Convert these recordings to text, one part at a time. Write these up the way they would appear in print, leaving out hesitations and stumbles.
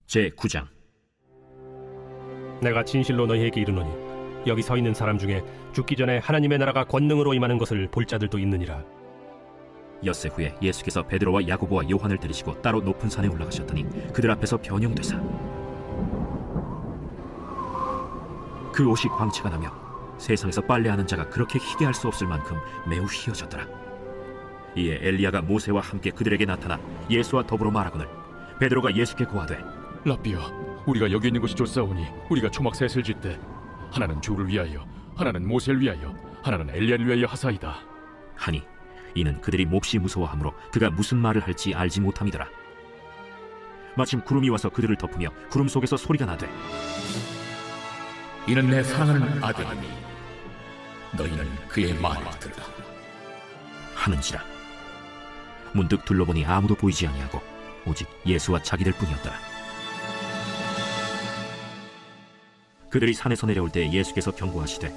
제9장. 내가 진실로 너희에게 이르노니 여기 서 있는 사람 중에 죽기 전에 하나님의 나라가 권능으로 임하는 것을 볼 자들도 있느니라. 엿새 후에 예수께서 베드로와 야고보와 요한을 데리시고 따로 높은 산에 올라가셨더니 그들 앞에서 변형되사 그 옷이 광채가 나며 세상에서 빨래하는 자가 그렇게 희게 할 수 없을 만큼 매우 희어졌더라. 이에 엘리야가 모세와 함께 그들에게 나타나 예수와 더불어 말하거늘 베드로가 예수께 고하되, 라삐여, 우리가 여기 있는 것이 좋사오니 우리가 초막 셋을 짓되 하나는 주를 위하여, 하나는 모세를 위하여, 하나는 엘리야를 위하여 하사이다 하니 이는 그들이 몹시 무서워하므로 그가 무슨 말을 할지 알지 못함이더라. 마침 구름이 와서 그들을 덮으며 구름 속에서 소리가 나되, 이는 내 사랑하는 아들이니 너희는 그의 말을 들으라 하는지라. 문득 둘러보니 아무도 보이지 아니하고 오직 예수와 자기들 뿐이었더라. 그들이 산에서 내려올 때 예수께서 경고하시되,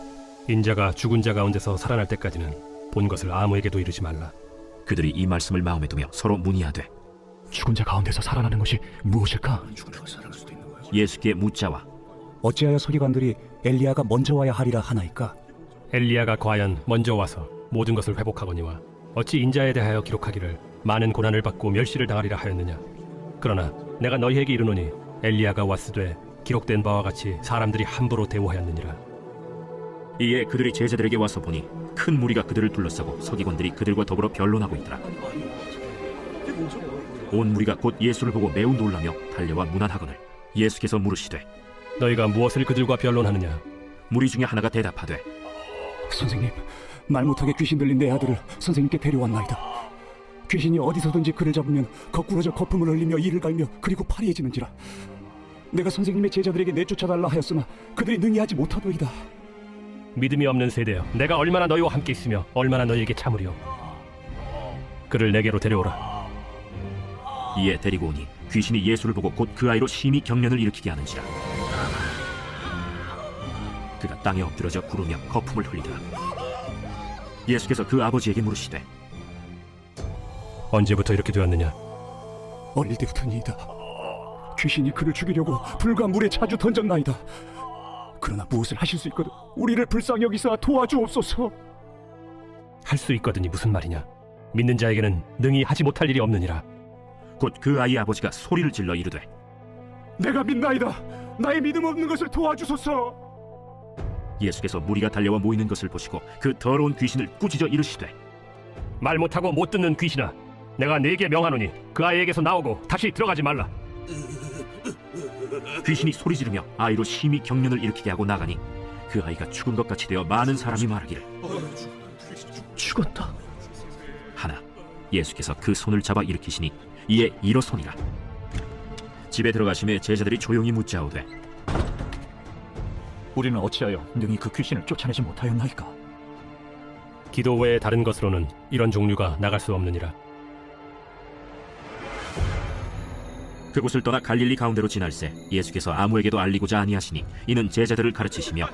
인자가 죽은 자 가운데서 살아날 때까지는 본 것을 아무에게도 이르지 말라. 그들이 이 말씀을 마음에 두며 서로 문의하되, 죽은 자 가운데서 살아나는 것이 무엇일까? 예수께 묻자와 어찌하여 서기관들이 엘리야가 먼저 와야 하리라 하나이까? 엘리야가 과연 먼저 와서 모든 것을 회복하거니와 어찌 인자에 대하여 기록하기를 많은 고난을 받고 멸시를 당하리라 하였느냐. 그러나 내가 너희에게 이르노니 엘리야가 왔으되 기록된 바와 같이 사람들이 함부로 대우하였느니라. 이에 그들이 제자들에게 와서 보니 큰 무리가 그들을 둘러싸고 서기관들이 그들과 더불어 변론하고 있더라. 온 무리가 곧 예수를 보고 매우 놀라며 달려와 문안하거늘 예수께서 물으시되, 너희가 무엇을 그들과 변론하느냐. 무리 중에 하나가 대답하되, 선생님, 말 못하게 귀신 들린 내 아들을 선생님께 데려왔나이다. 귀신이 어디서든지 그를 잡으면 거꾸러져 거품을 흘리며 이를 갈며 그리고 파리해지는지라. 내가 선생님의 제자들에게 내쫓아달라 하였으나 그들이 능히 하지 못하더이다. 믿음이 없는 세대여, 내가 얼마나 너희와 함께 있으며 얼마나 너희에게 참으리요. 그를 내게로 데려오라. 이에 데리고 오니 귀신이 예수를 보고 곧 그 아이로 심히 경련을 일으키게 하는지라. 그가 땅에 엎드러져 구르며 거품을 흘리더라. 예수께서 그 아버지에게 물으시되, 언제부터 이렇게 되었느냐. 어릴 때부터니이다. 귀신이 그를 죽이려고 불과 물에 자주 던졌나이다. 그러나 무엇을 하실 수 있거든 우리를 불쌍히 여기사 도와주옵소서. 할 수 있거든이 무슨 말이냐. 믿는 자에게는 능히 하지 못할 일이 없느니라. 곧 그 아이의 아버지가 소리를 질러 이르되, 내가 믿나이다. 나의 믿음 없는 것을 도와주소서. 예수께서 무리가 달려와 모이는 것을 보시고 그 더러운 귀신을 꾸짖어 이르시되, 말 못하고 못 듣는 귀신아, 내가 네게 명하노니 그 아이에게서 나오고 다시 들어가지 말라. 귀신이 소리 지르며 아이로 심히 경련을 일으키게 하고 나가니 그 아이가 죽은 것 같이 되어 많은 사람이 말하기를, 죽었다. 하나 예수께서 그 손을 잡아 일으키시니 이에 일어서니라. 집에 들어가심에 제자들이 조용히 묻자오되, 우리는 어찌하여 능히 그 귀신을 쫓아내지 못하였나이까? 기도 외에 다른 것으로는 이런 종류가 나갈 수 없느니라. 그곳을 떠나 갈릴리 가운데로 지날새 예수께서 아무에게도 알리고자 아니하시니 이는 제자들을 가르치시며,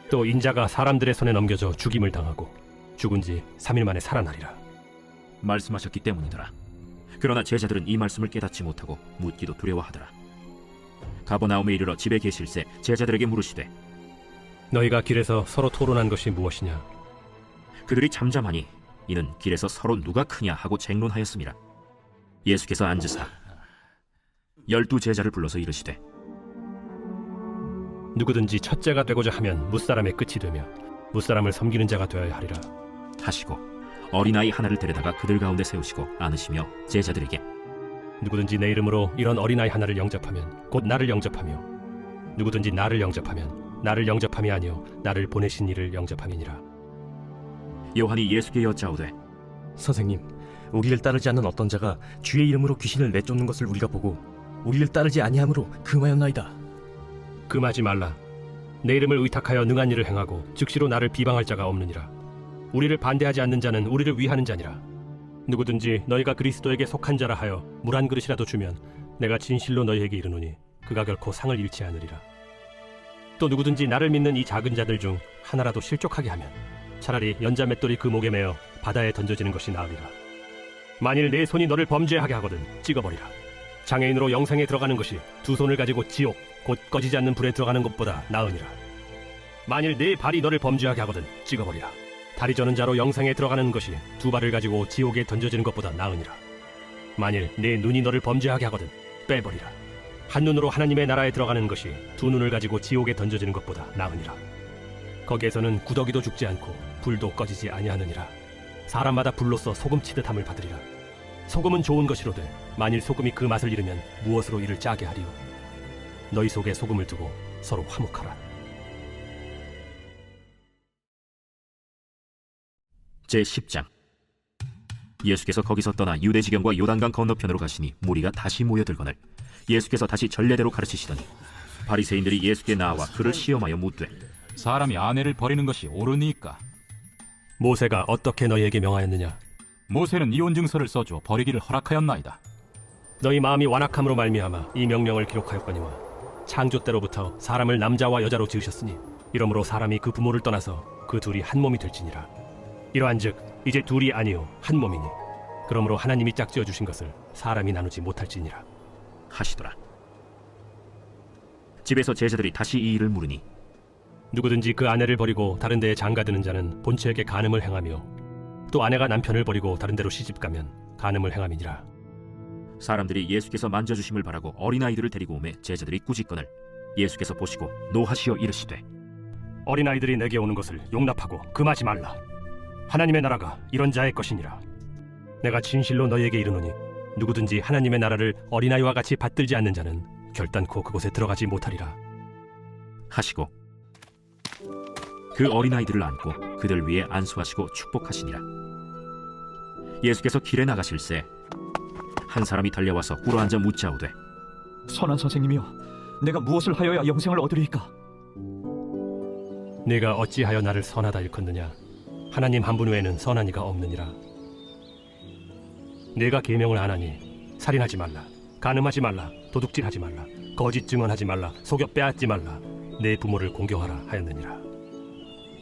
또 인자가 사람들의 손에 넘겨져 죽임을 당하고 죽은 지 3일 만에 살아나리라 말씀하셨기 때문이더라. 그러나 제자들은 이 말씀을 깨닫지 못하고 묻기도 두려워하더라. 가버나움에 이르러 집에 계실새 제자들에게 물으시되, 너희가 길에서 서로 토론한 것이 무엇이냐. 그들이 잠잠하니 이는 길에서 서로 누가 크냐 하고 쟁론하였습니다. 예수께서 앉으사 12 제자를 불러서 이르시되, 누구든지 첫째가 되고자 하면 무사람의 끝이 되며 무사람을 섬기는 자가 되어야 하리라 하시고 어린아이 하나를 데려다가 그들 가운데 세우시고 안으시며 제자들에게, 누구든지 내 이름으로 이런 어린아이 하나를 영접하면 곧 나를 영접하며 누구든지 나를 영접하면 나를 영접함이 아니요 나를 보내신 이를 영접함이니라. 요한이 예수께 여짜오되, 선생님, 우리를 따르지 않는 어떤 자가 주의 이름으로 귀신을 내쫓는 것을 우리가 보고 우리를 따르지 아니하므로 금하였나이다. 금하지 말라. 내 이름을 의탁하여 능한 일을 행하고 즉시로 나를 비방할 자가 없느니라. 우리를 반대하지 않는 자는 우리를 위하는 자니라. 누구든지 너희가 그리스도에게 속한 자라 하여 물 한 그릇이라도 주면 내가 진실로 너희에게 이르노니 그가 결코 상을 잃지 않으리라. 또 누구든지 나를 믿는 이 작은 자들 중 하나라도 실족하게 하면 차라리 연자 맷돌이 그 목에 매어 바다에 던져지는 것이 나으리라. 만일 내 손이 너를 범죄하게 하거든 찍어버리라. 장애인으로 영생에 들어가는 것이 두 손을 가지고 지옥 곧 꺼지지 않는 불에 들어가는 것보다 나으니라. 만일 네 발이 너를 범죄하게 하거든 찍어버리라. 다리 저는 자로 영생에 들어가는 것이 두 발을 가지고 지옥에 던져지는 것보다 나으니라. 만일 네 눈이 너를 범죄하게 하거든 빼버리라. 한 눈으로 하나님의 나라에 들어가는 것이 두 눈을 가지고 지옥에 던져지는 것보다 나으니라. 거기에서는 구더기도 죽지 않고 불도 꺼지지 아니하느니라. 사람마다 불로써 소금 치듯함을 받으리라. 소금은 좋은 것이로되 만일 소금이 그 맛을 잃으면 무엇으로 이를 짜게 하리요. 너희 속에 소금을 두고 서로 화목하라. 제10장. 예수께서 거기서 떠나 유대지경과 요단강 건너편으로 가시니 무리가 다시 모여들거늘 예수께서 다시 전례대로 가르치시더니 바리새인들이 예수께 나와 그를 시험하여 묻되 사람이 아내를 버리는 것이 옳으니까? 모세가 어떻게 너희에게 명하였느냐? 모세는 이혼 증서를 써주어 버리기를 허락하였나이다. 너희 마음이 완악함으로 말미암아 이 명령을 기록하였거니와 창조 때로부터 사람을 남자와 여자로 지으셨으니 이러므로 사람이 그 부모를 떠나서 그 둘이 한 몸이 될지니라. 이러한즉 이제 둘이 아니요 한 몸이니 그러므로 하나님이 짝지어 주신 것을 사람이 나누지 못할지니라 하시더라. 집에서 제자들이 다시 이 일을 물으니 누구든지 그 아내를 버리고 다른 데에 장가드는 자는 본처에게 간음을 행하며 또 아내가 남편을 버리고 다른 데로 시집가면 간음을 행함이니라. 사람들이 예수께서 만져주심을 바라고 어린아이들을 데리고 오매 제자들이 꾸짖거늘 예수께서 보시고 노하시어 이르시되 어린아이들이 내게 오는 것을 용납하고 금하지 말라. 하나님의 나라가 이런 자의 것이니라. 내가 진실로 너희에게 이르노니 누구든지 하나님의 나라를 어린아이와 같이 받들지 않는 자는 결단코 그곳에 들어가지 못하리라 하시고 그 어린아이들을 안고 그들 위에 안수하시고 축복하시니라. 예수께서 길에 나가실새 한 사람이 달려와서 꿇어앉아 묻자오되 선한 선생님이여, 내가 무엇을 하여야 영생을 얻으리이까? 네가 어찌하여 나를 선하다 일컫느냐? 하나님 한 분 외에는 선한 이가 없느니라. 네가 계명을 안 하니 살인하지 말라, 간음하지 말라, 도둑질하지 말라, 거짓 증언하지 말라, 속여 빼앗지 말라, 내 부모를 공경하라 하였느니라.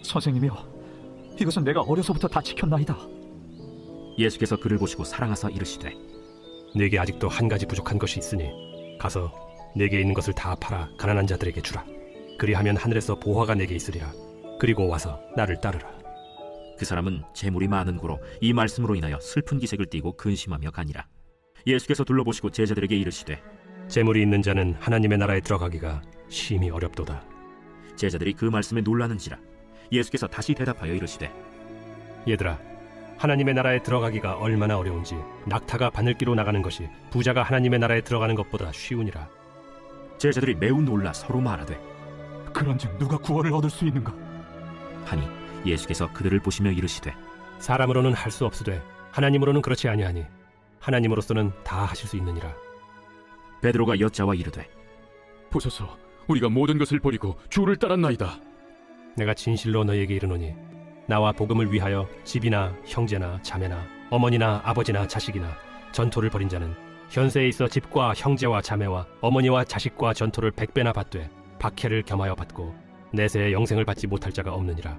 선생님이여, 이것은 내가 어려서부터 다 지켰나이다. 예수께서 그를 보시고 사랑하사 이르시되 네게 아직도 한 가지 부족한 것이 있으니 가서 네게 있는 것을 다 팔아 가난한 자들에게 주라. 그리하면 하늘에서 보화가 네게 있으리라. 그리고 와서 나를 따르라. 그 사람은 재물이 많은 고로 이 말씀으로 인하여 슬픈 기색을 띠고 근심하며 가니라. 예수께서 둘러보시고 제자들에게 이르시되 재물이 있는 자는 하나님의 나라에 들어가기가 심히 어렵도다. 제자들이 그 말씀에 놀라는지라. 예수께서 다시 대답하여 이르시되 얘들아, 하나님의 나라에 들어가기가 얼마나 어려운지 낙타가 바늘기로 나가는 것이 부자가 하나님의 나라에 들어가는 것보다 쉬우니라. 제자들이 매우 놀라 서로 말하되 그런즉 누가 구원을 얻을 수 있는가? 하니 예수께서 그들을 보시며 이르시되 사람으로는 할 수 없으되 하나님으로는 그렇지 아니하니 하나님으로서는 다 하실 수 있느니라. 베드로가 여짜와 이르되 보소서, 우리가 모든 것을 버리고 주를 따랐나이다. 내가 진실로 너희에게 이르노니 나와 복음을 위하여 집이나 형제나 자매나 어머니나 아버지나 자식이나 전토를 벌인 자는 현세에 있어 집과 형제와 자매와 어머니와 자식과 전토를 100배나 받되 박해를 겸하여 받고 내세에 영생을 받지 못할 자가 없느니라.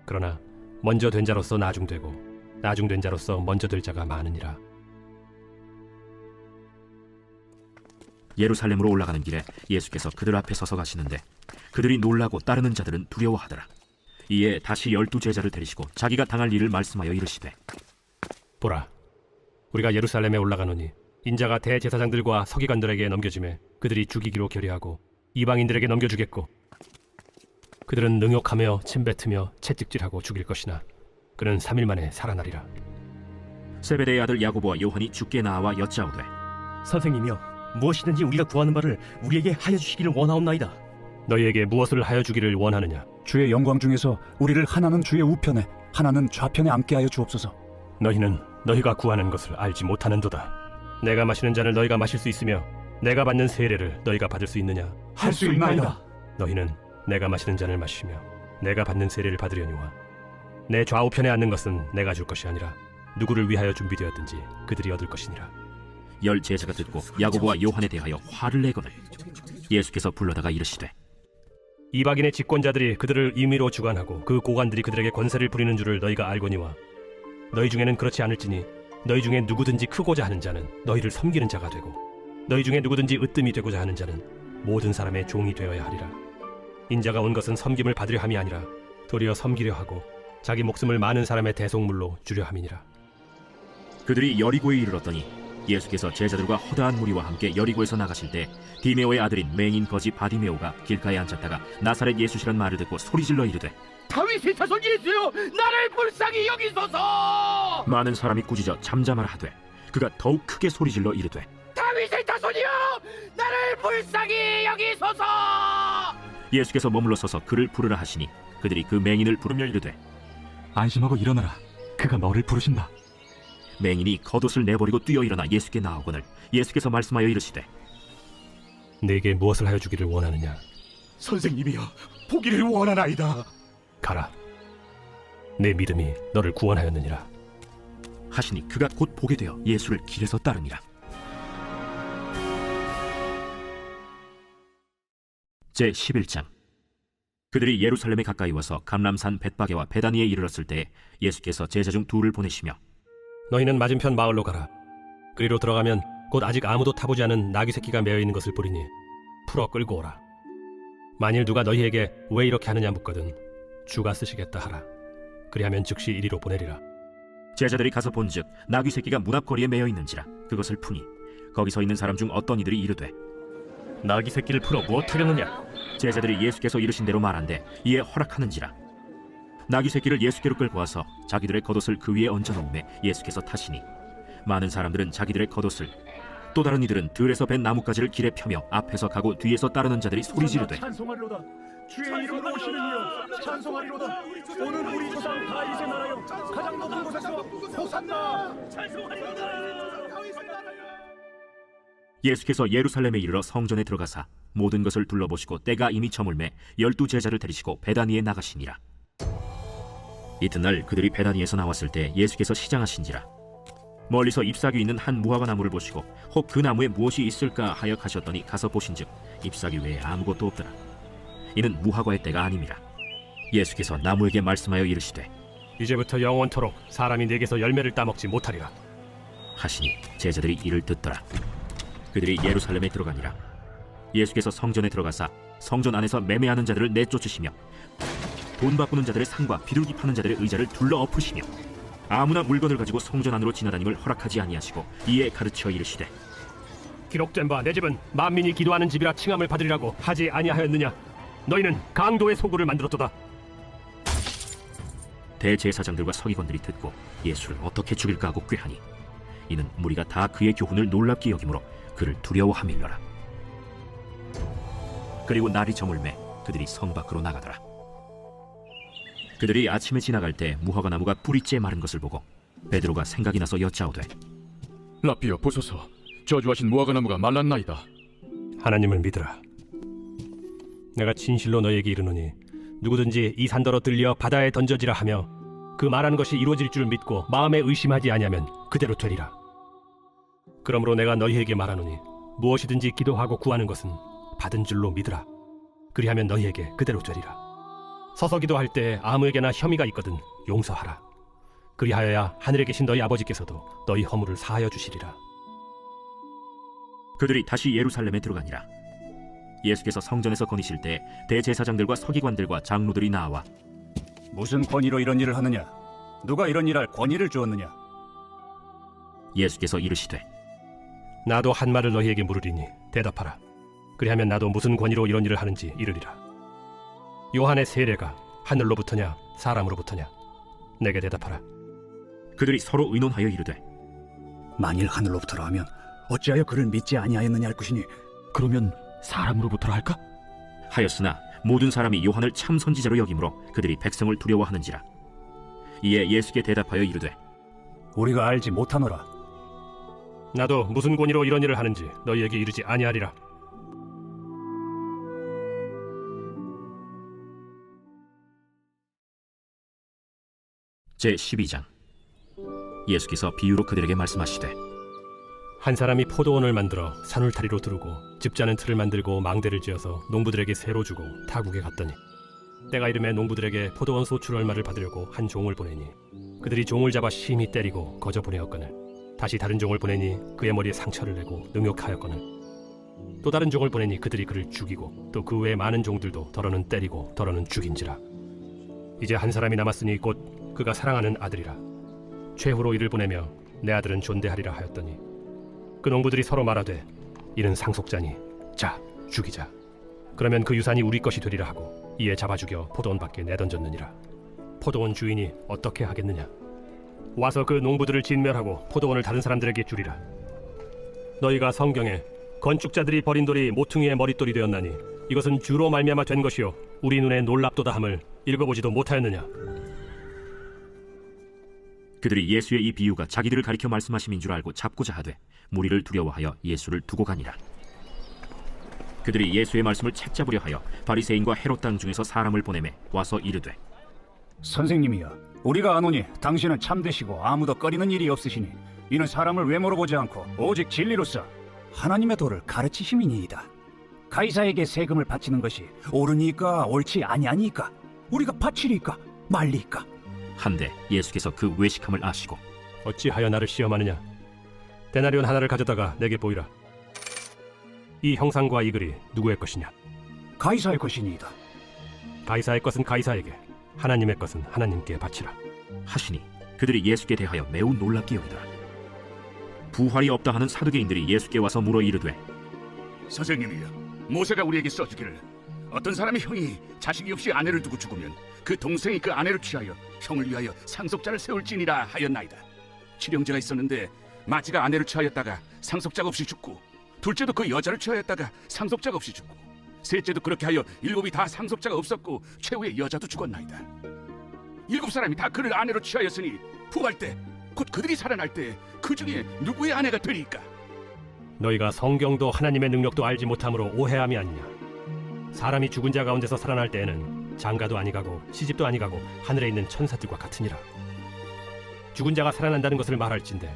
그러나 먼저 된 자로서 나중되고 나중된 자로서 먼저 될 자가 많으니라. 예루살렘으로 올라가는 길에 예수께서 그들 앞에 서서 가시는데 그들이 놀라고 따르는 자들은 두려워하더라. 이에 다시 12 제자를 데리시고 자기가 당할 일을 말씀하여 이르시되 보라, 우리가 예루살렘에 올라가노니 인자가 대제사장들과 서기관들에게 넘겨주매 그들이 죽이기로 결의하고 이방인들에게 넘겨주겠고 그들은 능욕하며 침뱉으며 채찍질하고 죽일 것이나 그는 3일 만에 살아나리라. 세베대의 아들 야고보와 요한이 주께 나와 여짜오되 선생님이여, 무엇이든지 우리가 구하는 바를 우리에게 하여 주시기를 원하옵나이다. 너희에게 무엇을 하여 주기를 원하느냐? 주의 영광 중에서 우리를 하나는 주의 우편에 하나는 좌편에 앉게 하여 주옵소서. 너희는 너희가 구하는 것을 알지 못하는도다. 내가 마시는 잔을 너희가 마실 수 있으며 내가 받는 세례를 너희가 받을 수 있느냐? 할 수 있나이다. 너희는 내가 마시는 잔을 마시며 내가 받는 세례를 받으려니와 내 좌우편에 앉는 것은 내가 줄 것이 아니라 누구를 위하여 준비되었든지 그들이 얻을 것이니라. 10 제자가 듣고 야고보와 요한에 대하여 화를 내거늘 예수께서 불러다가 이르시되 이방인의 집권자들이 그들을 임의로 주관하고 그 고관들이 그들에게 권세를 부리는 줄을 너희가 알거니와 너희 중에는 그렇지 않을지니 너희 중에 누구든지 크고자 하는 자는 너희를 섬기는 자가 되고 너희 중에 누구든지 으뜸이 되고자 하는 자는 모든 사람의 종이 되어야 하리라. 인자가 온 것은 섬김을 받으려 함이 아니라 도리어 섬기려 하고 자기 목숨을 많은 사람의 대속물로 주려 함이니라. 그들이 여리고에 이르렀더니 예수께서 제자들과 허다한 무리와 함께 여리고에서 나가실 때 디메오의 아들인 맹인 거지 바디메오가 길가에 앉았다가 나사렛 예수시란 말을 듣고 소리질러 이르되 다윗의 자손 예수여, 나를 불쌍히 여기소서. 많은 사람이 꾸짖어 잠잠하라 하되 그가 더욱 크게 소리질러 이르되 다윗의 자손이여, 나를 불쌍히 여기소서. 예수께서 머물러 서서 그를 부르라 하시니 그들이 그 맹인을 부르며 이르되 안심하고 일어나라. 그가 너를 부르신다. 맹인이 겉옷을 내버리고 뛰어 일어나 예수께 나오거늘 예수께서 말씀하여 이르시되 내게 무엇을 하여 주기를 원하느냐? 선생님이여, 보기를 원하나이다. 가라. 내 믿음이 너를 구원하였느니라. 하시니 그가 곧 보게 되어 예수를 길에서 따르니라. 제 11장. 그들이 예루살렘에 가까이 와서 감람산 벳바게와 베다니에 이르렀을 때 예수께서 제자 중 둘을 보내시며 너희는 맞은편 마을로 가라. 그리로 들어가면 곧 아직 아무도 타보지 않은 나귀 새끼가 매어 있는 것을 보리니 풀어 끌고 오라. 만일 누가 너희에게 왜 이렇게 하느냐 묻거든 주가 쓰시겠다 하라. 그리하면 즉시 이리로 보내리라. 제자들이 가서 본즉 나귀 새끼가 문 앞 거리에 매어 있는지라 그것을 푸니 거기 서 있는 사람 중 어떤 이들이 이르되 나귀 새끼를 풀어 무엇하려느냐? 제자들이 예수께서 이르신 대로 말한데 이에 허락하는지라. 나귀 새끼를 예수께로 끌고 와서 자기들의 겉옷을 그 위에 얹어 놓음에 예수께서 타시니 많은 사람들은 자기들의 겉옷을 또 다른 이들은 들에서 벤 나뭇가지를 길에 펴며 앞에서 가고 뒤에서 따르는 자들이 소리 지르되 찬송하리로다. 주의 이름으로 오시는 이여 찬송하리로다. 오늘 우리 조상 다윗의 나라여 가장 높은 곳에서 호산나. 예수께서 예루살렘에 이르러 성전에 들어가사 모든 것을 둘러보시고 때가 이미 저물매 12 제자를 데리시고 베다니에 나가시니라. 이튿날 그들이 베다니에서 나왔을 때 예수께서 시장하신지라. 멀리서 잎사귀 있는 한 무화과 나무를 보시고 혹 그 나무에 무엇이 있을까 하여 가셨더니 가서 보신즉 잎사귀 외에 아무것도 없더라. 이는 무화과의 때가 아님이라. 예수께서 나무에게 말씀하여 이르시되 이제부터 영원토록 사람이 내게서 열매를 따먹지 못하리라. 하시니 제자들이 이를 듣더라. 그들이 예루살렘에 들어가니라. 예수께서 성전에 들어가사 성전 안에서 매매하는 자들을 내쫓으시며 돈 바꾸는 자들의 상과 비둘기 파는 자들의 의자를 둘러 엎으시며 아무나 물건을 가지고 성전 안으로 지나다님을 허락하지 아니하시고 이에 가르쳐 이르시되 기록된 바 내 집은 만민이 기도하는 집이라 칭함을 받으리라고 하지 아니하였느냐? 너희는 강도의 소굴을 만들었도다. 대제사장들과 서기관들이 듣고 예수를 어떻게 죽일까 하고 꾀하니 이는 무리가 다 그의 교훈을 놀랍게 여기므로 그를 두려워함일러라. 그리고 날이 저물매 그들이 성 밖으로 나가더라. 그들이 아침에 지나갈 때 무화과 나무가 뿌리째 마른 것을 보고 베드로가 생각이 나서 여짜오되 라피여 보소서, 저주하신 무화과 나무가 말랐나이다. 하나님을 믿으라. 내가 진실로 너희에게 이르노니 누구든지 이 산더러 들려 바다에 던져지라 하며 그 말하는 것이 이루어질 줄 믿고 마음에 의심하지 아니하면 그대로 되리라. 그러므로 내가 너희에게 말하노니 무엇이든지 기도하고 구하는 것은 받은 줄로 믿으라. 그리하면 너희에게 그대로 되리라. 서서 기도할 때 아무에게나 혐의가 있거든 용서하라. 그리하여야 하늘에 계신 너희 아버지께서도 너희 허물을 사하여 주시리라. 그들이 다시 예루살렘에 들어가니라. 예수께서 성전에서 거니실 때 대제사장들과 서기관들과 장로들이 나와 무슨 권위로 이런 일을 하느냐? 누가 이런 일할 권위를 주었느냐? 예수께서 이르시되 나도 한 말을 너희에게 물으리니 대답하라. 그리하면 나도 무슨 권위로 이런 일을 하는지 이르리라. 요한의 세례가 하늘로부터냐 사람으로부터냐? 내게 대답하라. 그들이 서로 의논하여 이르되 만일 하늘로부터라 하면 어찌하여 그를 믿지 아니하였느냐 할 것이니 그러면 사람으로부터라 할까? 하였으나 모든 사람이 요한을 참 선지자로 여기므로 그들이 백성을 두려워하는지라. 이에 예수께 대답하여 이르되 우리가 알지 못하노라. 나도 무슨 권위로 이런 일을 하는지 너희에게 이르지 아니하리라. 제 12장. 예수께서 비유로 그들에게 말씀하시되 한 사람이 포도원을 만들어 산울타리로 두르고 즙자는 틀을 만들고 망대를 지어서 농부들에게 새로 주고 타국에 갔더니 때가 이름에 농부들에게 포도원 소출 얼마를 받으려고 한 종을 보내니 그들이 종을 잡아 심히 때리고 거저 보내었거늘 다시 다른 종을 보내니 그의 머리에 상처를 내고 능욕하였거늘 또 다른 종을 보내니 그들이 그를 죽이고 또 그 외에 많은 종들도 더러는 때리고 더러는 죽인지라. 이제 한 사람이 남았으니 곧 그가 사랑하는 아들이라. 최후로 이를 보내며 내 아들은 존대하리라 하였더니 그 농부들이 서로 말하되 이는 상속자니 자 죽이자. 그러면 그 유산이 우리 것이 되리라 하고 이에 잡아 죽여 포도원 밖에 내던졌느니라. 포도원 주인이 어떻게 하겠느냐? 와서 그 농부들을 진멸하고 포도원을 다른 사람들에게 주리라. 너희가 성경에 건축자들이 버린 돌이 모퉁이의 머릿돌이 되었나니 이것은 주로 말미암아 된 것이요 우리 눈에 놀랍도다 함을 읽어보지도 못하였느냐? 그들이 예수의 이 비유가 자기들을 가리켜 말씀하심인 줄 알고 잡고자 하되 무리를 두려워하여 예수를 두고 가니라. 그들이 예수의 말씀을 책잡으려 하여 바리새인과 헤롯 당 중에서 사람을 보내매 와서 이르되 선생님이여, 우리가 아노니 당신은 참되시고 아무도 꺼리는 일이 없으시니 이는 사람을 외모로 보지 않고 오직 진리로서 하나님의 도를 가르치심이니이다. 가이사에게 세금을 바치는 것이 옳으니까 옳지 아니하니까 우리가 바치리까 말리까. 한데 예수께서 그 외식함을 아시고 어찌하여 나를 시험하느냐? 데나리온 하나를 가져다가 내게 보이라. 이 형상과 이 글이 누구의 것이냐? 가이사의 것이니이다. 가이사의 것은 가이사에게, 하나님의 것은 하나님께 바치라. 하시니 그들이 예수께 대하여 매우 놀랍게 여기더라. 부활이 없다 하는 사두개인들이 예수께 와서 물어 이르되 선생님이여, 모세가 우리에게 써주기를 어떤 사람의 형이 자식이 없이 아내를 두고 죽으면 그 동생이 그 아내를 취하여 형을 위하여 상속자를 세울지니라 하였나이다. 칠형제가 있었는데 마지가 아내를 취하였다가 상속자가 없이 죽고 둘째도 그 여자를 취하였다가 상속자가 없이 죽고 셋째도 그렇게 하여 일곱이 다 상속자가 없었고 최후의 여자도 죽었나이다. 일곱 사람이 다 그를 아내로 취하였으니 부활 때 곧 그들이 살아날 때 그 중에 누구의 아내가 되리까? 너희가 성경도 하나님의 능력도 알지 못함으로 오해함이 아니냐? 사람이 죽은 자 가운데서 살아날 때에는 장가도 아니가고 시집도 아니가고 하늘에 있는 천사들과 같으니라. 죽은 자가 살아난다는 것을 말할진대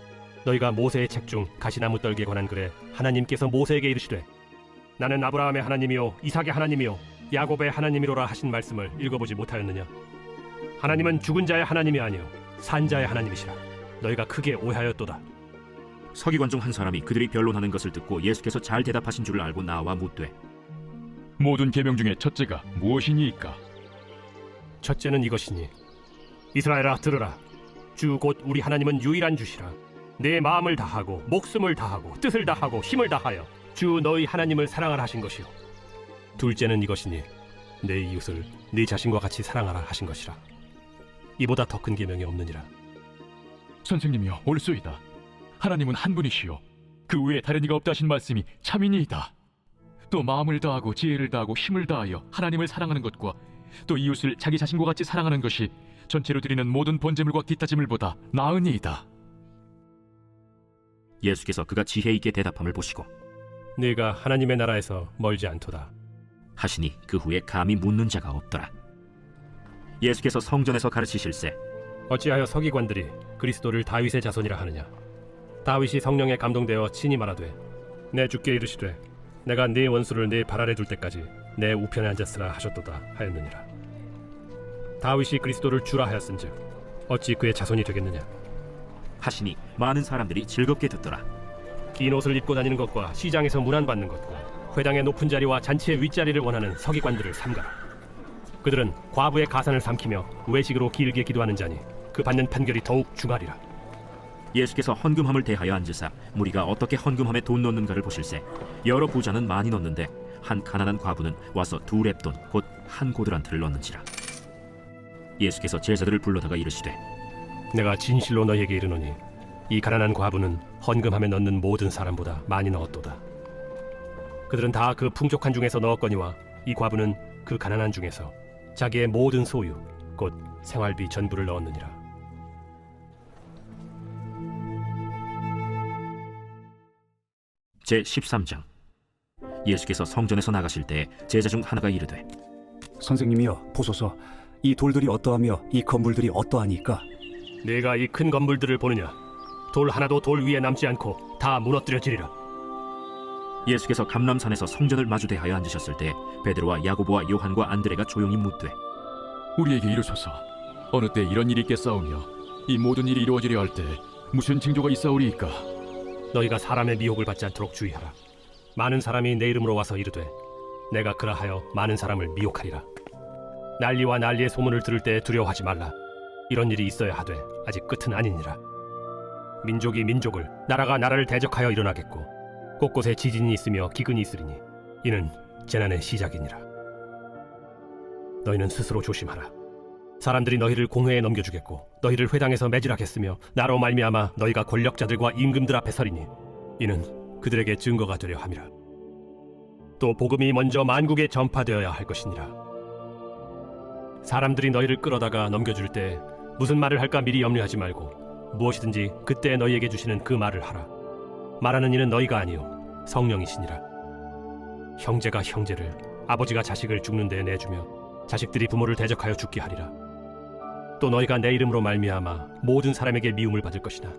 너희가 모세의 책 중 가시나무 떨기에 관한 글에 하나님께서 모세에게 이르시되 나는 아브라함의 하나님이요 이삭의 하나님이요 야곱의 하나님이로라 하신 말씀을 읽어보지 못하였느냐? 하나님은 죽은 자의 하나님이 아니요 산 자의 하나님이시라. 너희가 크게 오해하였도다. 서기관 중 한 사람이 그들이 변론하는 것을 듣고 예수께서 잘 대답하신 줄을 알고 나와 묻되 모든 계명 중에 첫째가 무엇이니이까? 첫째는 이것이니 이스라엘아 들으라. 주 곧 우리 하나님은 유일한 주시라. 내 마음을 다하고 목숨을 다하고 뜻을 다하고 힘을 다하여 주 너희 하나님을 사랑하라 하신 것이요. 둘째는 이것이니 내 이웃을 네 자신과 같이 사랑하라 하신 것이라. 이보다 더 큰 계명이 없느니라. 선생님이여 옳소이다. 하나님은 한 분이시요 그 외에 다른 이가 없다 하신 말씀이 참이니이다. 또 마음을 다하고 지혜를 다하고 힘을 다하여 하나님을 사랑하는 것과 또 이웃을 자기 자신과 같이 사랑하는 것이 전체로 드리는 모든 번제물과 기타 제물보다 나으니이다. 예수께서 그가 지혜 있게 대답함을 보시고 네가 하나님의 나라에서 멀지 않도다 하시니 그 후에 감히 묻는 자가 없더라. 예수께서 성전에서 가르치실세 어찌하여 서기관들이 그리스도를 다윗의 자손이라 하느냐? 다윗이 성령에 감동되어 친히 말하되 내 주께 이르시되 내가 네 원수를 네 발 아래 둘 때까지 내 우편에 앉았으라 하셨도다 하였느니라. 다윗이 그리스도를 주라 하였은즉 어찌 그의 자손이 되겠느냐? 하시니 많은 사람들이 즐겁게 듣더라. 긴 옷을 입고 다니는 것과 시장에서 문안받는 것과 회당의 높은 자리와 잔치의 윗자리를 원하는 서기관들을 삼가라. 그들은 과부의 가산을 삼키며 외식으로 길게 기도하는 자니 그 받는 판결이 더욱 중하리라. 예수께서 헌금함을 대하여 앉으사 무리가 어떻게 헌금함에 돈 넣는가를 보실세 여러 부자는 많이 넣는데 한 가난한 과부는 와서 2렙돈 곧 한 고드란트를 넣는지라. 예수께서 제자들을 불러다가 이르시되 내가 진실로 너희에게 이르노니 이 가난한 과부는 헌금함에 넣는 모든 사람보다 많이 넣었도다. 그들은 다 그 풍족한 중에서 넣었거니와 이 과부는 그 가난한 중에서 자기의 모든 소유 곧 생활비 전부를 넣었느니라. 제13장 예수께서 성전에서 나가실 때 제자 중 하나가 이르되 선생님이여 보소서, 이 돌들이 어떠하며 이 건물들이 어떠하니까? 네가 이 큰 건물들을 보느냐? 돌 하나도 돌 위에 남지 않고 다 무너뜨려지리라. 예수께서 감람산에서 성전을 마주 대하여 앉으셨을 때 베드로와 야고보와 요한과 안드레가 조용히 묻되 우리에게 이르소서 어느 때 이런 일이 있겠사오며 이 모든 일이 이루어지려 할 때 무슨 징조가 있사오리이까? 너희가 사람의 미혹을 받지 않도록 주의하라. 많은 사람이 내 이름으로 와서 이르되 내가 그라하여 많은 사람을 미혹하리라. 난리와 난리의 소문을 들을 때 두려워하지 말라. 이런 일이 있어야 하되 아직 끝은 아니니라. 민족이 민족을, 나라가 나라를 대적하여 일어나겠고 곳곳에 지진이 있으며 기근이 있으리니 이는 재난의 시작이니라. 너희는 스스로 조심하라. 사람들이 너희를 공회에 넘겨주겠고 너희를 회당에서 매질하겠으며 나로 말미암아 너희가 권력자들과 임금들 앞에 서리니 이는 그들에게 증거가 되려 함이라. 또 복음이 먼저 만국에 전파되어야 할 것이니라. 사람들이 너희를 끌어다가 넘겨줄 때 무슨 말을 할까 미리 염려하지 말고 무엇이든지 그때 너희에게 주시는 그 말을 하라. 말하는 이는 너희가 아니요 성령이시니라. 형제가 형제를, 아버지가 자식을 죽는 데에 내주며 자식들이 부모를 대적하여 죽게 하리라. 또 너희가 내 이름으로 말미암아 모든 사람에게 미움을 받을 것이나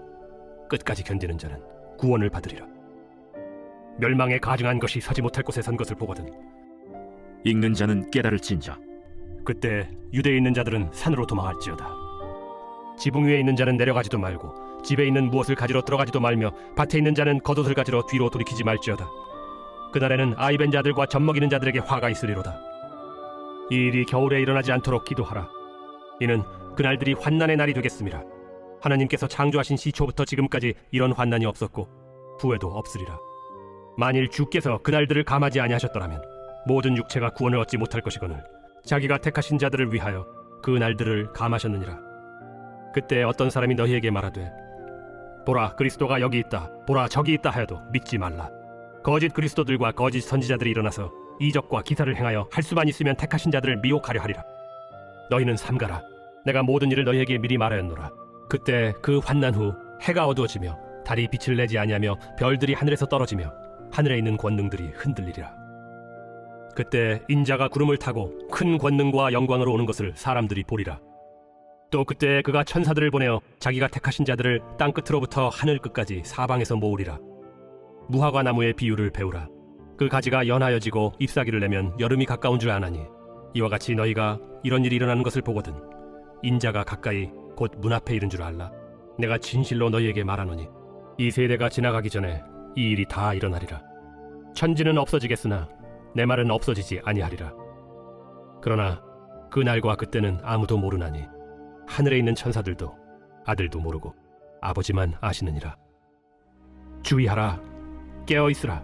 끝까지 견디는 자는 구원을 받으리라. 멸망에 가증한 것이 서지 못할 곳에 선 것을 보거든 읽는 자는 깨달을진저. 그때 유대에 있는 자들은 산으로 도망할지어다. 지붕 위에 있는 자는 내려가지도 말고 집에 있는 무엇을 가지러 들어가지도 말며 밭에 있는 자는 겉옷을 가지러 뒤로 돌이키지 말지어다. 그날에는 아이벤 자들과 젖먹이는 자들에게 화가 있으리로다. 이 일이 겨울에 일어나지 않도록 기도하라. 이는 그날들이 환난의 날이 되겠음이라. 하나님께서 창조하신 시초부터 지금까지 이런 환난이 없었고 후에도 없으리라. 만일 주께서 그날들을 감하지 아니하셨더라면 모든 육체가 구원을 얻지 못할 것이거늘 자기가 택하신 자들을 위하여 그 날들을 감하셨느니라. 그때 어떤 사람이 너희에게 말하되 보라 그리스도가 여기 있다, 보라 저기 있다 하여도 믿지 말라. 거짓 그리스도들과 거짓 선지자들이 일어나서 이적과 기사를 행하여 할 수만 있으면 택하신 자들을 미혹하려 하리라. 너희는 삼가라. 내가 모든 일을 너희에게 미리 말하였노라. 그때 그 환난 후 해가 어두워지며 달이 빛을 내지 아니하며 별들이 하늘에서 떨어지며 하늘에 있는 권능들이 흔들리리라. 그때 인자가 구름을 타고 큰 권능과 영광으로 오는 것을 사람들이 보리라. 또 그때 그가 천사들을 보내어 자기가 택하신 자들을 땅 끝으로부터 하늘 끝까지 사방에서 모으리라. 무화과 나무의 비유를 배우라. 그 가지가 연하여지고 잎사귀를 내면 여름이 가까운 줄 아나니 이와 같이 너희가 이런 일이 일어나는 것을 보거든 인자가 가까이 곧 문 앞에 이른 줄 알라. 내가 진실로 너희에게 말하노니 이 세대가 지나가기 전에 이 일이 다 일어나리라. 천지는 없어지겠으나 내 말은 없어지지 아니하리라. 그러나 그 날과 그때는 아무도 모르나니 하늘에 있는 천사들도 아들도 모르고 아버지만 아시느니라. 주의하라. 깨어있으라.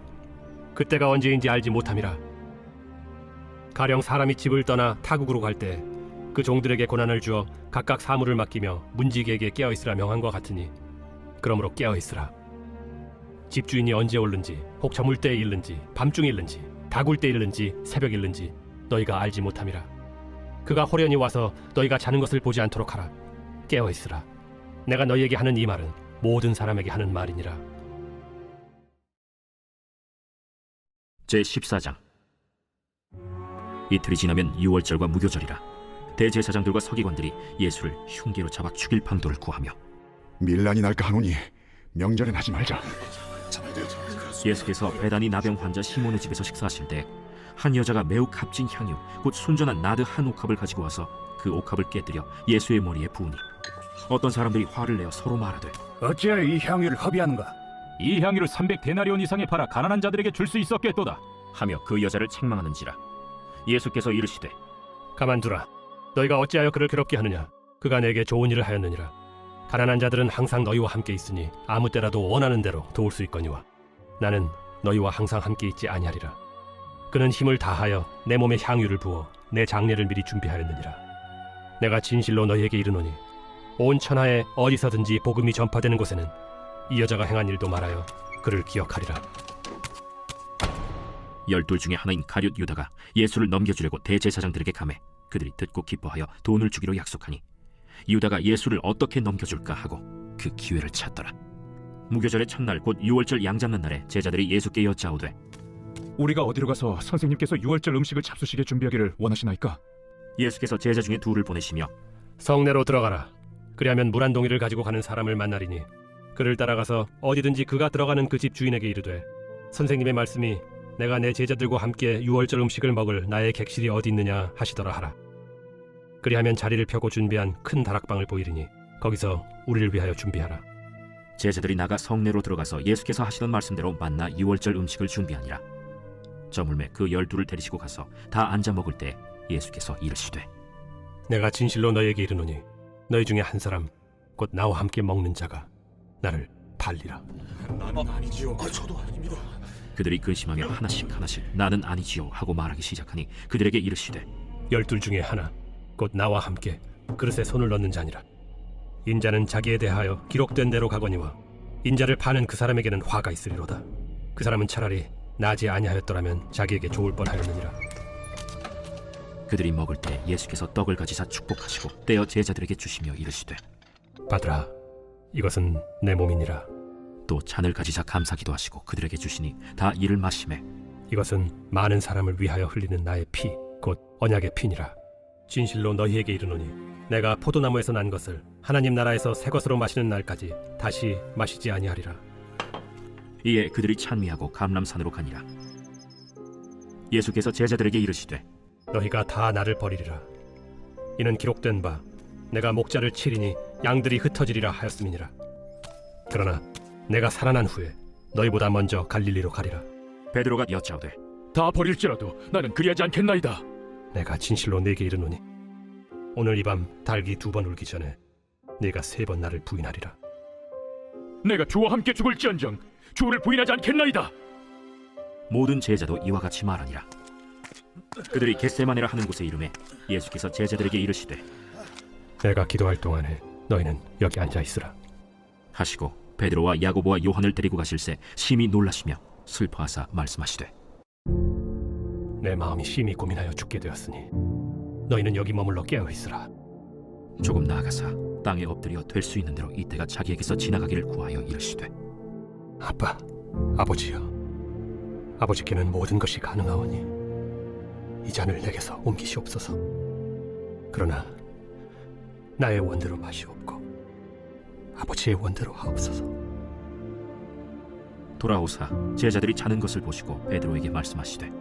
그때가 언제인지 알지 못함이라. 가령 사람이 집을 떠나 타국으로 갈 때 그 종들에게 고난을 주어 각각 사물을 맡기며 문지기에게 깨어있으라 명한과 같으니 그러므로 깨어있으라. 집주인이 언제 올는지 혹 저물 때에 일는지 밤중에 일는지 다굴 때 일는지 새벽 일는지 너희가 알지 못함이라. 그가 호련히 와서 너희가 자는 것을 보지 않도록 하라. 깨어있으라. 내가 너희에게 하는 이 말은 모든 사람에게 하는 말이니라. 제14장. 이틀이 지나면 유월절과 무교절이라. 대제사장들과 서기관들이 예수를 흉기로 잡아 죽일 방도를 구하며 밀란이 날까 하노니 명절엔 하지 말자. 예수께서 베다니 나병 환자 시몬의 집에서 식사하실 때 한 여자가 매우 값진 향유 곧 순전한 나드 한 옥합을 가지고 와서 그 옥합을 깨뜨려 예수의 머리에 부으니 어떤 사람들이 화를 내어 서로 말하되 어찌하여 이 향유를 허비하는가? 이 향유를 300데나리온 이상에 팔아 가난한 자들에게 줄 수 있었겠도다. 하며 그 여자를 책망하는지라. 예수께서 이르시되 가만두라. 너희가 어찌하여 그를 괴롭게 하느냐? 그가 내게 좋은 일을 하였느니라. 가난한 자들은 항상 너희와 함께 있으니 아무 때라도 원하는 대로 도울 수 있거니와 나는 너희와 항상 함께 있지 아니하리라. 그는 힘을 다하여 내 몸에 향유를 부어 내 장례를 미리 준비하였느니라. 내가 진실로 너희에게 이르노니 온 천하에 어디서든지 복음이 전파되는 곳에는 이 여자가 행한 일도 말하여 그를 기억하리라. 12 중에 하나인 가룟 유다가 예수를 넘겨주려고 대제사장들에게 가매 그들이 듣고 기뻐하여 돈을 주기로 약속하니 유다가 예수를 어떻게 넘겨줄까 하고 그 기회를 찾더라. 무교절의 첫날 곧 유월절 양 잡는 날에 제자들이 예수께 여짜오되 우리가 어디로 가서 선생님께서 유월절 음식을 잡수시게 준비하기를 원하시나이까? 예수께서 제자 중에 둘을 보내시며 성내로 들어가라. 그리하면 물 한 동이를 가지고 가는 사람을 만나리니 그를 따라가서 어디든지 그가 들어가는 그 집 주인에게 이르되 선생님의 말씀이 내가 내 제자들과 함께 유월절 음식을 먹을 나의 객실이 어디 있느냐 하시더라 하라. 그리하면 자리를 펴고 준비한 큰 다락방을 보이리니 거기서 우리를 위하여 준비하라. 제자들이 나가 성내로 들어가서 예수께서 하시던 말씀대로 만나 유월절 음식을 준비하니라. 저물매 그 12를 데리시고 가서 다 앉아 먹을 때 예수께서 이르시되 내가 진실로 너희에게 이르노니 너희 중에 한 사람 곧 나와 함께 먹는 자가 나를 팔리라. 그들이 근심하며 하나씩 나는 아니지요 하고 말하기 시작하니 그들에게 이르시되 12 중에 하나 곧 나와 함께 그릇에 손을 넣는 자니라. 인자는 자기에 대하여 기록된 대로 가거니와 인자를 파는 그 사람에게는 화가 있으리로다. 그 사람은 차라리 나지 아니하였더라면 자기에게 좋을 뻔하였느니라. 그들이 먹을 때 예수께서 떡을 가지사 축복하시고 떼어 제자들에게 주시며 이르시되 받으라, 이것은 내 몸이니라. 또 잔을 가지사 감사기도 하시고 그들에게 주시니 다 이를 마시매 이것은 많은 사람을 위하여 흘리는 나의 피, 곧 언약의 피니라. 진실로 너희에게 이르노니 내가 포도나무에서 난 것을 하나님 나라에서 새 것으로 마시는 날까지 다시 마시지 아니하리라. 이에 그들이 찬미하고 감람산으로 가니라. 예수께서 제자들에게 이르시되 너희가 다 나를 버리리라. 이는 기록된 바 내가 목자를 치리니 양들이 흩어지리라 하였음이니라. 그러나 내가 살아난 후에 너희보다 먼저 갈릴리로 가리라. 베드로가 여짜오되 다 버릴지라도 나는 그리하지 않겠나이다. 내가 진실로 네게 이르노니 오늘 이 밤 닭이 2번 울기 전에 네가 3번 나를 부인하리라. 내가 주와 함께 죽을지언정 주를 부인하지 않겠나이다. 모든 제자도 이와 같이 말하니라. 그들이 겟세마네라 하는 곳에 이르매 예수께서 제자들에게 이르시되 내가 기도할 동안에 너희는 여기 앉아 있으라 하시고 베드로와 야고보와 요한을 데리고 가실새 심히 놀라시며 슬퍼하사 말씀하시되 내 마음이 심히 고민하여 죽게 되었으니 너희는 여기 머물러 깨어 있으라. 조금 나아가사 땅에 엎드려 될 수 있는 대로 이때가 자기에게서 지나가기를 구하여 이르시되 아빠, 아버지여, 아버지께는 모든 것이 가능하오니 이 잔을 내게서 옮기시옵소서. 그러나 나의 원대로 마시옵고 아버지의 원대로 하옵소서. 돌아오사 제자들이 자는 것을 보시고 베드로에게 말씀하시되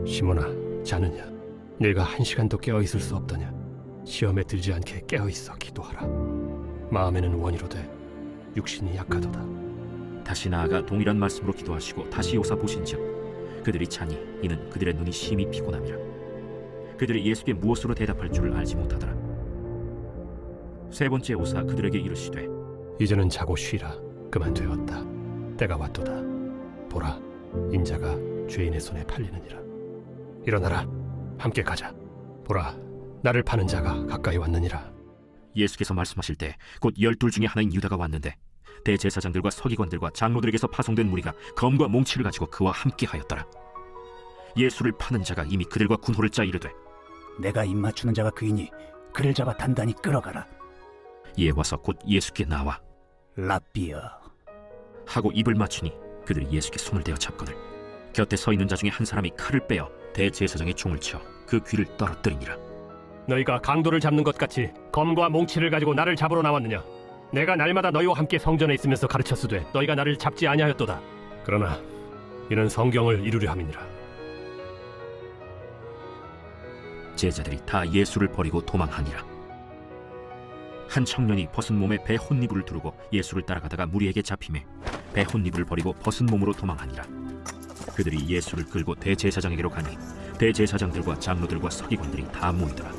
시몬아, 자느냐? 네가 1시간도 깨어 있을 수 없더냐? 시험에 들지 않게 깨어 있어 기도하라. 마음에는 원이로되 육신이 약하도다. 다시 나아가 동일한 말씀으로 기도하시고 다시 오사 보신즉 그들이 자니 이는 그들의 눈이 심히 피곤함이라. 그들이 예수께 무엇으로 대답할 줄을 알지 못하더라. 세 번째 오사 그들에게 이르시되 이제는 자고 쉬라. 그만 되었다. 때가 왔도다. 보라, 인자가 죄인의 손에 팔리느니라. 일어나라, 함께 가자. 보라, 나를 파는 자가 가까이 왔느니라. 예수께서 말씀하실 때 곧 12 중에 하나인 유다가 왔는데 대제사장들과 서기관들과 장로들에게서 파송된 무리가 검과 몽치를 가지고 그와 함께 하였더라. 예수를 파는 자가 이미 그들과 군호를 짜 이르되 내가 입 맞추는 자가 그이니 그를 잡아 단단히 끌어가라. 이에 와서 곧 예수께 나와 랍비여 하고 입을 맞추니 그들이 예수께 손을 대어 잡거늘 곁에 서 있는 자 중에 한 사람이 칼을 빼어 대제사장의 총을 쳐 그 귀를 떨어뜨리니라. 너희가 강도를 잡는 것 같이 검과 몽치를 가지고 나를 잡으러 나왔느냐? 내가 날마다 너희와 함께 성전에 있으면서 가르쳤으되 너희가 나를 잡지 아니하였도다. 그러나 이는 성경을 이루려 함이니라. 제자들이 다 예수를 버리고 도망하니라. 한 청년이 벗은 몸에 배 혼니부를 두르고 예수를 따라가다가 무리에게 잡히매 배 혼니부를 버리고 벗은 몸으로 도망하니라. 그들이 예수를 끌고 대제사장에게로 가니 대제사장들과 장로들과 서기관들이 다 모이더라.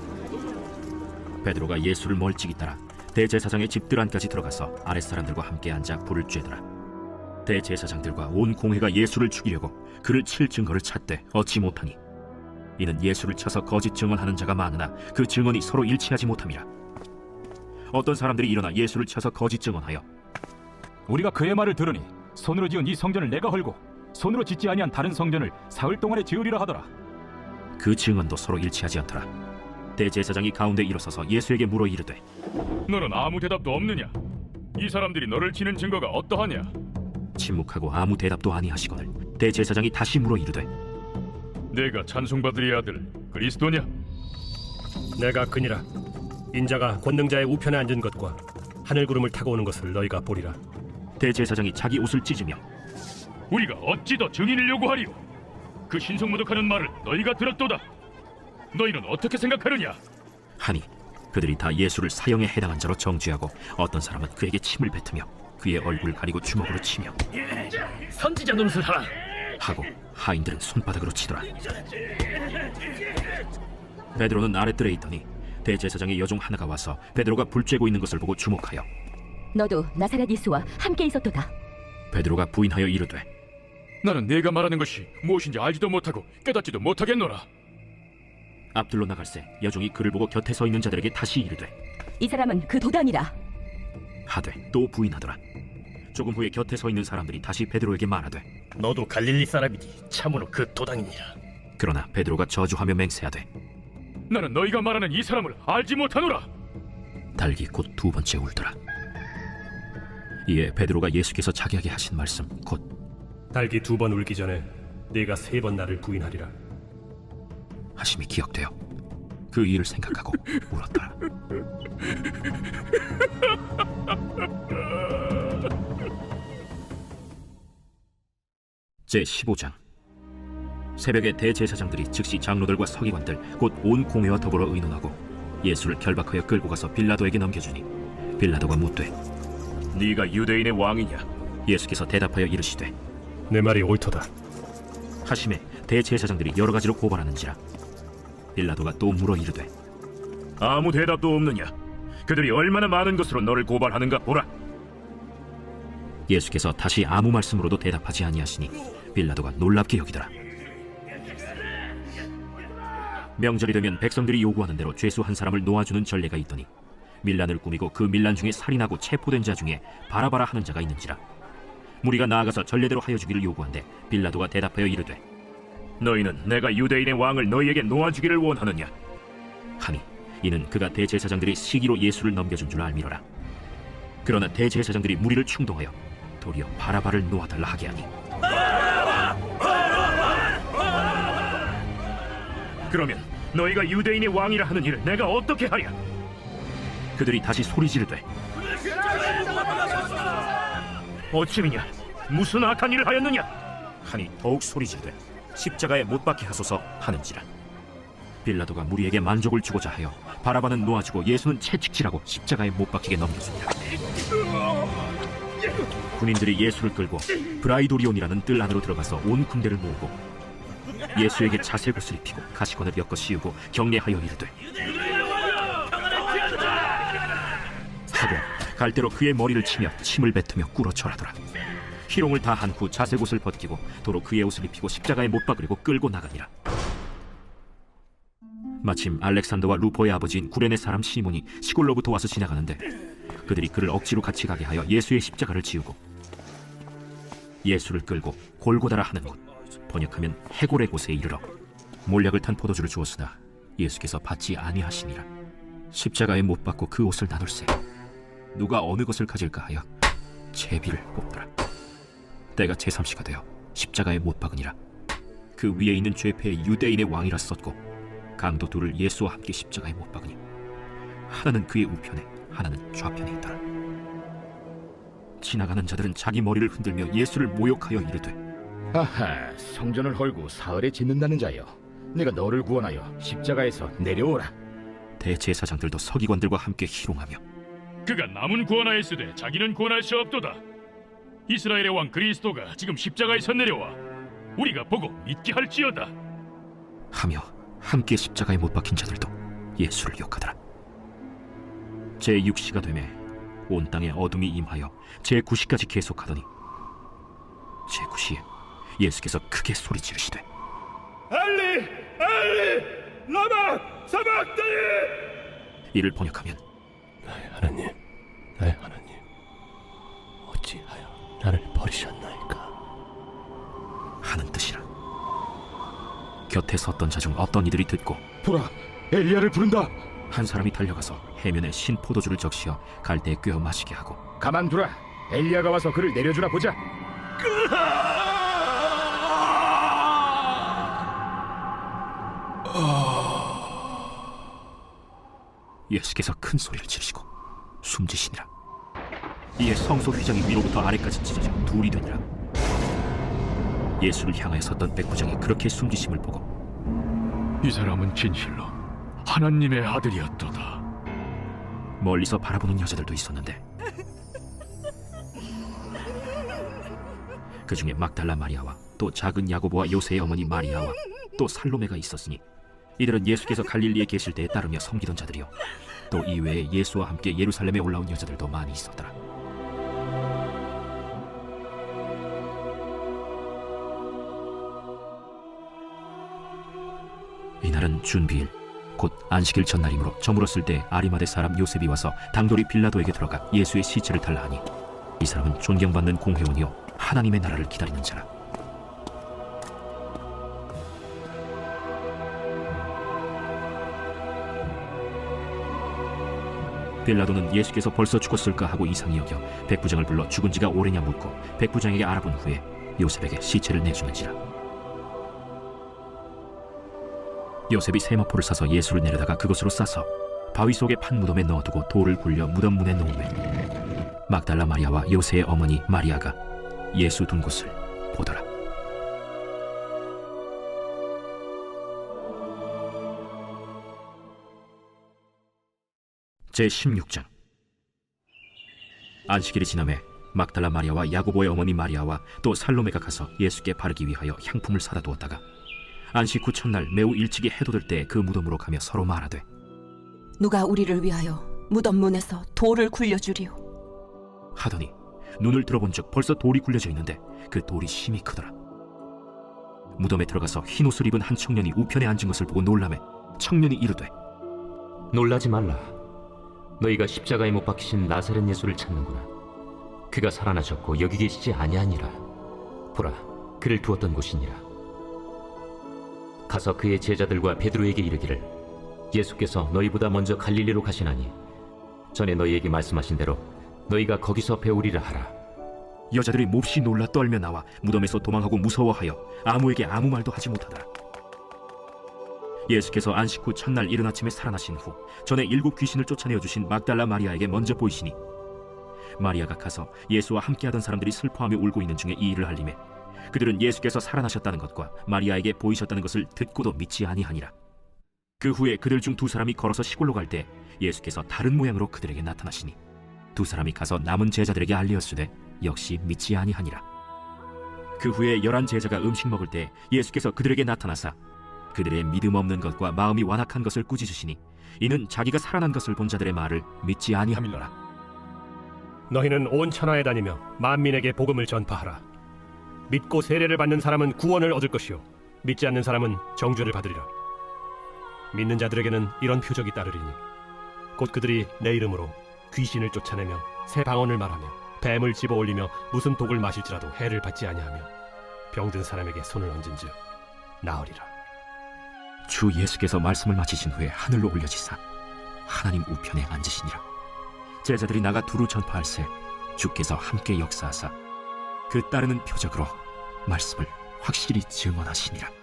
베드로가 예수를 멀찍이 따라 대제사장의 집들 안까지 들어가서 아랫사람들과 함께 앉아 불을 쬐더라. 대제사장들과 온 공회가 예수를 죽이려고 그를 칠 증거를 찾되 얻지 못하니 이는 예수를 쳐서 거짓 증언하는 자가 많으나 그 증언이 서로 일치하지 못함이라. 어떤 사람들이 일어나 예수를 쳐서 거짓 증언하여 우리가 그의 말을 들으니 손으로 지은 이 성전을 내가 헐고 손으로 짓지 아니한 다른 성전을 사흘 동안에 지으리라 하더라. 그 증언도 서로 일치하지 않더라. 대제사장이 가운데 일어서서 예수에게 물어 이르되 너는 아무 대답도 없느냐? 이 사람들이 너를 치는 증거가 어떠하냐? 침묵하고 아무 대답도 아니하시거늘 대제사장이 다시 물어 이르되 내가 찬송받으리 아들 그리스도냐? 내가 그니라. 인자가 권능자의 우편에 앉은 것과 하늘 구름을 타고 오는 것을 너희가 보리라. 대제사장이 자기 옷을 찢으며 우리가 어찌 더 증인을 요구하리요? 그 신성모독하는 말을 너희가 들었도다. 너희는 어떻게 생각하느냐? 하니 그들이 다 예수를 사형에 해당한 자로 정죄하고 어떤 사람은 그에게 침을 뱉으며 그의 얼굴을 가리고 주먹으로 치며 선지자 노릇을 하라. 하고 하인들은 손바닥으로 치더라. 베드로는 아랫뜰에 있더니 대제사장의 여종 하나가 와서 베드로가 불 쬐고 있는 것을 보고 주목하여 너도 나사렛 예수와 함께 있었도다. 베드로가 부인하여 이르되 나는 네가 말하는 것이 무엇인지 알지도 못하고 깨닫지도 못하겠노라. 앞들로 나갈새 여종이 그를 보고 곁에 서 있는 자들에게 다시 이르되 이 사람은 그 도단이라. 하되 또 부인하더라. 조금 후에 곁에 서 있는 사람들이 다시 베드로에게 말하되 너도 갈릴리 사람이니 참으로 그 도당이니라. 그러나 베드로가 저주하며 맹세하되 나는 너희가 말하는 이 사람을 알지 못하노라. 달기 곧 두 번째 울더라. 이에 베드로가 예수께서 자기에게 하신 말씀 곧 달기 2번 울기 전에 네가 3번 나를 부인하리라. 하심이 기억되어 그 일을 생각하고 울었더라. 제15장. 새벽에 대제사장들이 즉시 장로들과 서기관들 곧 온 공회와 더불어 의논하고 예수를 결박하여 끌고 가서 빌라도에게 넘겨주니 빌라도가 묻되 네가 유대인의 왕이냐? 예수께서 대답하여 이르시되 내 말이 옳도다. 하심에 대제사장들이 여러 가지로 고발하는지라. 빌라도가 또 물어 이르되 아무 대답도 없느냐? 그들이 얼마나 많은 것으로 너를 고발하는가 보라. 예수께서 다시 아무 말씀으로도 대답하지 아니하시니 빌라도가 놀랍게 여기더라. 명절이 되면 백성들이 요구하는 대로 죄수 한 사람을 놓아주는 전례가 있더니 밀란을 꾸미고 그 밀란 중에 살인하고 체포된 자 중에 바라바라 하는 자가 있는지라. 무리가 나아가서 전례대로 하여 주기를 요구한데 빌라도가 대답하여 이르되 너희는 내가 유대인의 왕을 너희에게 놓아주기를 원하느냐 하니 이는 그가 대제사장들이 시기로 예수를 넘겨준 줄 알미러라. 그러나 대제사장들이 무리를 충동하여 도리어 바라바를 놓아달라 하게 하니 그러면 너희가 유대인의 왕이라 하는 일을 내가 어떻게 하랴? 그들이 다시 소리 지르되 어찌미냐? 무슨 악한 일을 하였느냐? 하니 더욱 소리 지르되 십자가에 못 박게 하소서 하는지라. 빌라도가 무리에게 만족을 주고자 하여 바라바는 놓아주고 예수는 채찍질하고 십자가에 못 박히게 넘겼습니다. 군인들이 예수를 끌고 브라이도리온이라는 뜰 안으로 들어가서 온 군대를 모으고 예수에게 자색옷을 입히고 가시관을 엮어 씌우고 경례하여 이르되 하고 갈대로 그의 머리를 치며 침을 뱉으며 꿇어 절하더라. 희롱을 다 한 후 자색옷을 벗기고 도로 그의 옷을 입히고 십자가에 못 박으려고 끌고 나가니라. 마침 알렉산더와 루포의 아버지인 구레네 사람 시몬이 시골로부터 와서 지나가는데 그들이 그를 억지로 같이 가게 하여 예수의 십자가를 지우고 예수를 끌고 골고다라 하는 곳, 번역하면 해골의 곳에 이르러 몰약을 탄 포도주를 주었으나 예수께서 받지 아니하시니라. 십자가에 못 박고 그 옷을 나눌세 누가 어느 것을 가질까 하여 제비를 뽑더라. 때가 제3시가 되어 십자가에 못 박으니라. 그 위에 있는 죄패의 유대인의 왕이라 썼고 강도 둘을 예수와 함께 십자가에 못 박으니 하나는 그의 우편에 하나는 좌편에 있더라. 지나가는 자들은 자기 머리를 흔들며 예수를 모욕하여 이르되 아하, 성전을 헐고 사흘에 짓는다는 자여, 내가 너를 구원하여 십자가에서 내려오라. 대제사장들도 서기관들과 함께 희롱하며 그가 남은 구원하였으되 자기는 구원할 수 없도다. 이스라엘의 왕 그리스도가 지금 십자가에서 내려와 우리가 보고 믿게 할지어다 하며 함께 십자가에 못 박힌 자들도 예수를 욕하더라. 제6시가 되매 온 땅에 어둠이 임하여 제9시까지 계속하더니 제9시에 예수께서 크게 소리 지르시되 엘리 엘리 라마 사박다니. 이를 번역하면 나의 하나님, 나의 하나님, 어찌하여 나를 버리셨나이까 하는 뜻이라. 곁에 섰던 자 중 어떤 이들이 듣고 보라, 엘리야를 부른다. 한 사람이 달려가서 해면에 신 포도주를 적시어 갈대에 꿰어 마시게 하고 가만두라. 엘리야가 와서 그를 내려주나 보자. 예수께서 큰 소리를 지르시고 숨지시니라. 이에 성소 휘장이 위로부터 아래까지 찢어져 둘이 되니라. 예수를 향하여 섰던 백부장이 그렇게 숨지심을 보고 이 사람은 진실로 하나님의 아들이었도다. 멀리서 바라보는 여자들도 있었는데 그 중에 막달라 마리아와 또 작은 야고보와 요새의 어머니 마리아와 또 살로메가 있었으니 이들은 예수께서 갈릴리에 계실 때에 따르며 섬기던 자들이요 또 이외에 예수와 함께 예루살렘에 올라온 여자들도 많이 있었더라. 이날은 준비일 곧 안식일 전날이므로 저물었을 때 아리마대 사람 요셉이 와서 당돌이 빌라도에게 들어가 예수의 시체를 달라 하니 이 사람은 존경받는 공회원이요 하나님의 나라를 기다리는 자라. 빌라도는 예수께서 벌써 죽었을까 하고 이상히 여겨 백부장을 불러 죽은 지가 오래냐 묻고 백부장에게 알아본 후에 요셉에게 시체를 내주는지라. 요셉이 세마포를 사서 예수를 내려다가 그것으로 싸서 바위 속에 판 무덤에 넣어두고 돌을 굴려 무덤 문에 놓으매 막달라 마리아와 요새의 어머니 마리아가 예수 둔 곳을 보더라. 제16장. 안식일이 지나매 막달라 마리아와 야고보의 어머니 마리아와 또 살로메가 가서 예수께 바르기 위하여 향품을 사다 두었다가 안식 후 첫날 매우 일찍이 해돋을 때 그 무덤으로 가며 서로 말하되 누가 우리를 위하여 무덤 문에서 돌을 굴려주리오 하더니 눈을 들어본즉 벌써 돌이 굴려져 있는데 그 돌이 심히 크더라. 무덤에 들어가서 흰옷을 입은 한 청년이 우편에 앉은 것을 보고 놀라매 청년이 이르되 놀라지 말라. 너희가 십자가에 못 박히신 나사렛 예수를 찾는구나. 그가 살아나셨고 여기 계시지 아니하니라. 보라, 그를 두었던 곳이니라. 가서 그의 제자들과 베드로에게 이르기를 예수께서 너희보다 먼저 갈릴리로 가시나니 전에 너희에게 말씀하신 대로 너희가 거기서 배우리라 하라. 여자들이 몹시 놀라 떨며 나와 무덤에서 도망하고 무서워하여 아무에게 아무 말도 하지 못하더라. 예수께서 안식 후 첫날 이른 아침에 살아나신 후 전에 7 귀신을 쫓아내어 주신 막달라 마리아에게 먼저 보이시니 마리아가 가서 예수와 함께하던 사람들이 슬퍼하며 울고 있는 중에 이 일을 알림해 그들은 예수께서 살아나셨다는 것과 마리아에게 보이셨다는 것을 듣고도 믿지 아니하니라. 그 후에 그들 중 2 사람이 걸어서 시골로 갈 때 예수께서 다른 모양으로 그들에게 나타나시니 2 사람이 가서 남은 제자들에게 알리었으되 역시 믿지 아니하니라. 그 후에 11 제자가 음식 먹을 때 예수께서 그들에게 나타나사 그들의 믿음 없는 것과 마음이 완악한 것을 꾸짖으시니 이는 자기가 살아난 것을 본 자들의 말을 믿지 아니함이로라. 너희는 온 천하에 다니며 만민에게 복음을 전파하라. 믿고 세례를 받는 사람은 구원을 얻을 것이요 믿지 않는 사람은 정죄를 받으리라. 믿는 자들에게는 이런 표적이 따르리니 곧 그들이 내 이름으로 귀신을 쫓아내며 새 방언을 말하며 뱀을 집어올리며 무슨 독을 마실지라도 해를 받지 아니하며 병든 사람에게 손을 얹은즉 나으리라. 주 예수께서 말씀을 마치신 후에 하늘로 올려지사 하나님 우편에 앉으시니라. 제자들이 나가 두루 전파할새 주께서 함께 역사하사 그 따르는 표적으로 말씀을 확실히 증언하시니라.